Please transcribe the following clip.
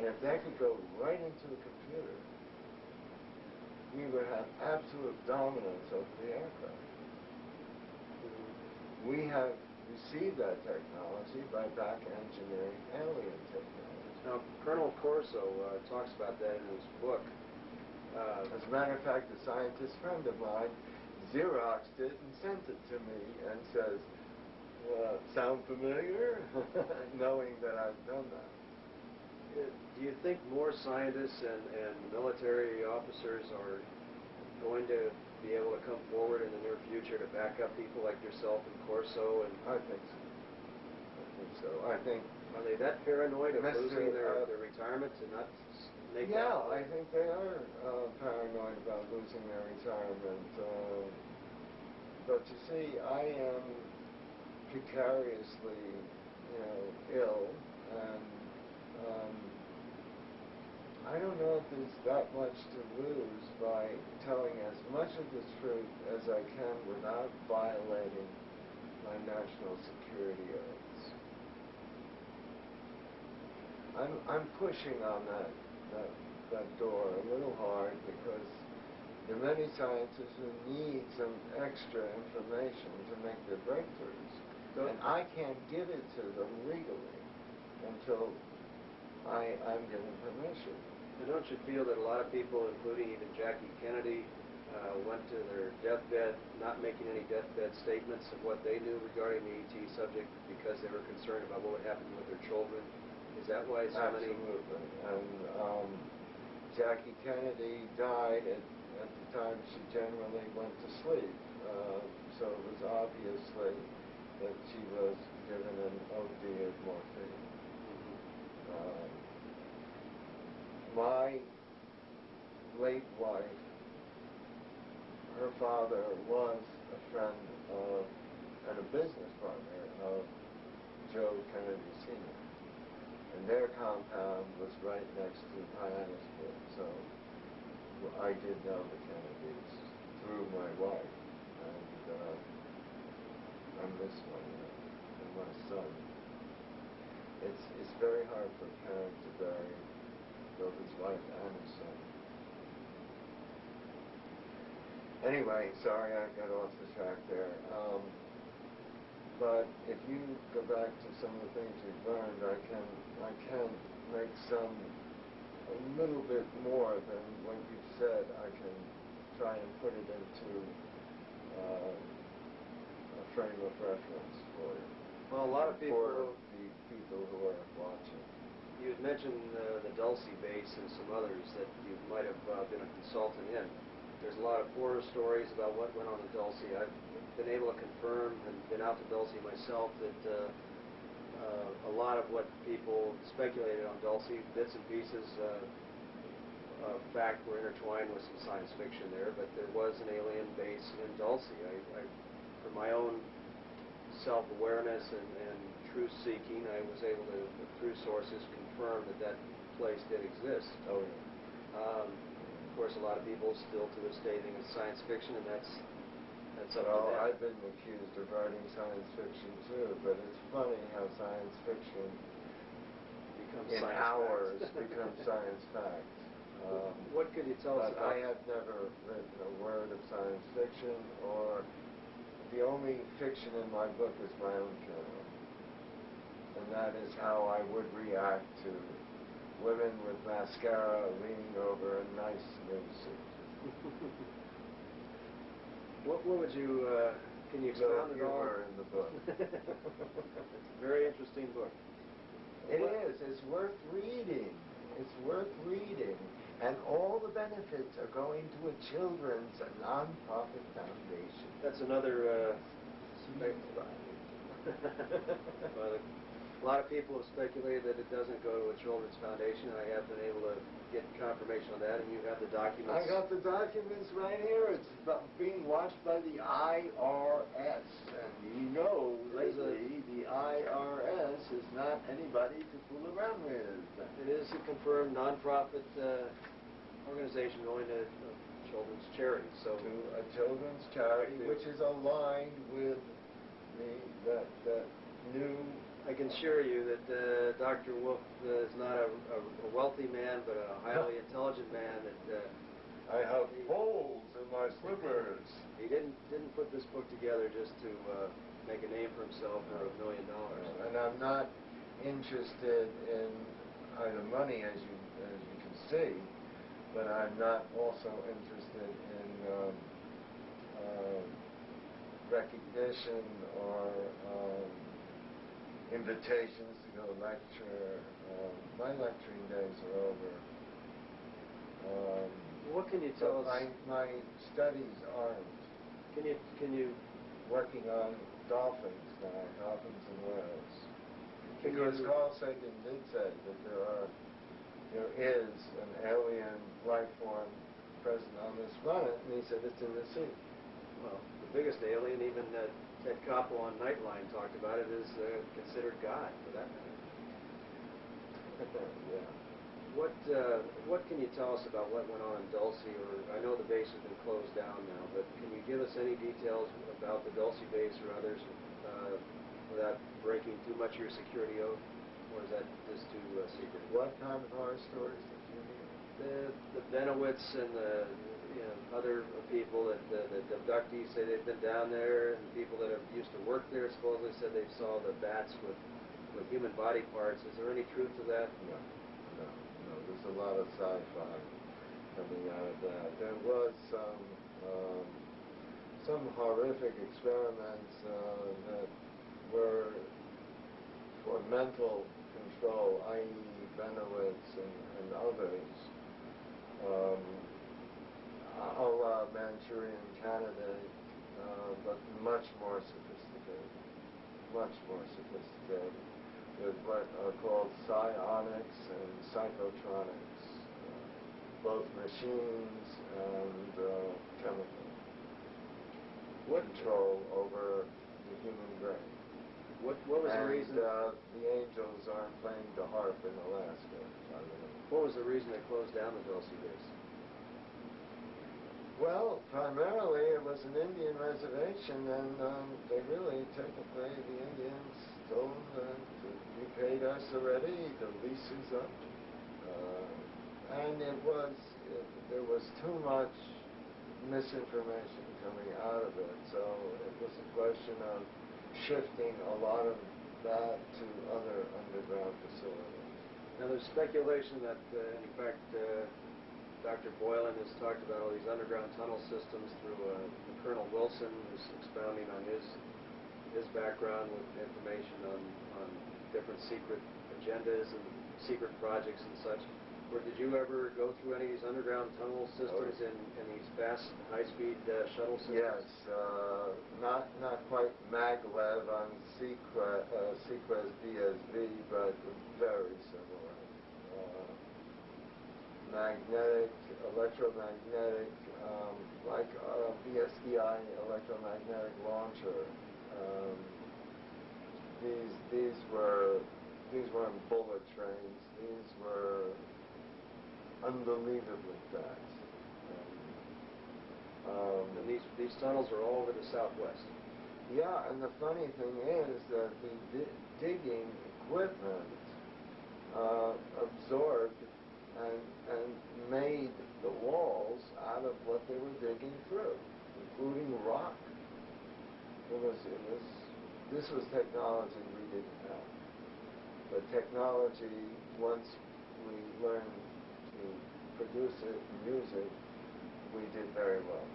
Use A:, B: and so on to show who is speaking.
A: And if that could go right into the computer, we would have absolute dominance over the aircraft. We have received that technology by back engineering alien technology.
B: Now, Colonel Corso talks about that in his book.
A: As a matter of fact, a scientist friend of mine Xeroxed it and sent it to me and says, sound familiar? Knowing that I've done that.
B: Do you think more scientists and military officers are going to be able to come forward in the near future to back up people like yourself and Corso? And
A: I think so. I think so. I think.
B: Are they that paranoid of losing their retirement to not make that?
A: Yeah, I think they are paranoid about losing their retirement. But you see, I am precariously, ill, and I don't know if there's that much to lose by telling as much of the truth as I can without violating my national security oaths. I'm pushing on that door a little hard because there are many scientists who need some extra information to make their breakthroughs. And I can't give it to them legally until I'm given permission.
B: And don't you feel that a lot of people, including even Jackie Kennedy, went to their deathbed not making any deathbed statements of what they knew regarding the ET subject because they were concerned about what would happen with their children? Is that why so many...
A: Absolutely. And Jackie Kennedy died at the time she generally went to sleep. So it was obviously that she was given an OD of morphine. My late wife, her father was a friend of and a business partner of Joe Kennedy Sr. And their compound was right next to Hyannisburg, so I did know the Kennedys through my wife, and I miss my son. It's very hard for a parent to bury both his wife and his son. Anyway, sorry I got off the track there. But if you go back to some of the things you've learned, I can make a little bit more than what you've said. I can try and put it into a frame of reference for you.
B: Well, a lot of people...
A: For the people who are watching.
B: You had mentioned the Dulce base and some others that you might have been a consultant in. There's a lot of horror stories about what went on in Dulce. I've been able to confirm and been out to Dulce myself that a lot of what people speculated on Dulce, bits and pieces of fact, were intertwined with some science fiction there, but there was an alien base in Dulce. For my own self-awareness and truth-seeking, I was able to, through sources, confirm that place did exist.
A: Oh, yeah.
B: Of course, a lot of people still to this day think it's science fiction, and that's up to them.
A: I've been accused of writing science fiction too, but it's funny how science fiction
B: becomes
A: in
B: science
A: hours
B: fact.
A: becomes science fact.
B: What could you tell us about?
A: I have never written a word of science fiction, or the only fiction in my book is my own funeral. And that is how I would react to women with mascara leaning over a nice new suit.
B: What would you, can you expound it all?
A: Humor in the book.
B: It's a very interesting book.
A: It is. It's worth reading. It's worth reading. And all the benefits are going to a children's non-profit foundation.
B: That's another... A lot of people have speculated that it doesn't go to a children's foundation, and I have been able to get confirmation on that, and you have the documents.
A: I got the documents right here. It's being watched by the IRS, and you know lately the IRS is not anybody to fool around with.
B: It is a confirmed non-profit organization going to children's charity. So
A: to a children's charity, which is aligned with that new
B: I can assure you that Dr. Wolf is not a wealthy man, but a highly intelligent man. That
A: I have holes in my slippers.
B: he didn't put this book together just to make a name for himself or $1 million.
A: And I'm not interested in either money, as you can see, but I'm not also interested in recognition or invitations to go lecture. My lecturing days are over.
B: What can you tell us?
A: My studies aren't.
B: Can you
A: working on dolphins now, dolphins and whales.
B: Can
A: Because
B: you-
A: Carl Sagan did say that there is an alien life form present on this planet, and he said it's in the sea.
B: Well, the biggest alien, even Ted Koppel on Nightline talked about it, is considered God, for that matter.
A: Yeah.
B: What can you tell us about what went on in Dulce? Or I know the base has been closed down now, but can you give us any details about the Dulce base or others without breaking too much of your security oath, or is that just too secret?
A: What kind of horror stories did you hear?
B: The Benowitz and the other people that the abductees say they've been down there, and people that have used to work there supposedly said they saw the bats with human body parts. Is there any truth to that?
A: No. There's a lot of sci-fi coming out of that. There was some horrific experiments that were for mental control, i.e. Benowitz and others, a la Manchurian Candidate, but much more sophisticated, with what are called psionics and psychotronics, both machines and chemical control over the human brain.
B: What was the reason?
A: The angels aren't playing the harp in Alaska, by the way.
B: What was the reason they closed down the Dulce base?
A: Well, primarily it was an Indian reservation, and they really, technically, the Indians told them that you paid us already, the lease is up. And there was too much misinformation coming out of it, so it was a question of shifting a lot of that to other underground facilities.
B: Now, there's speculation that, in fact, Dr. Boylan has talked about all these underground tunnel systems through Colonel Wilson, who's expounding on his background with information on different secret agendas and secret projects and such. Or did you ever go through any of these underground tunnel systems in these fast, high-speed shuttle systems?
A: Yes, not quite maglev on Sequest DSV, but very similar. Magnetic, electromagnetic, like BSDI electromagnetic launcher. These weren't bullet trains. These were unbelievably fast.
B: And these tunnels are all over the Southwest.
A: Yeah, and the funny thing is that the digging equipment absorbed and made the walls out of what they were digging through, including rock. This was technology we didn't have. But technology, once we learned to produce it and use it, we did very well.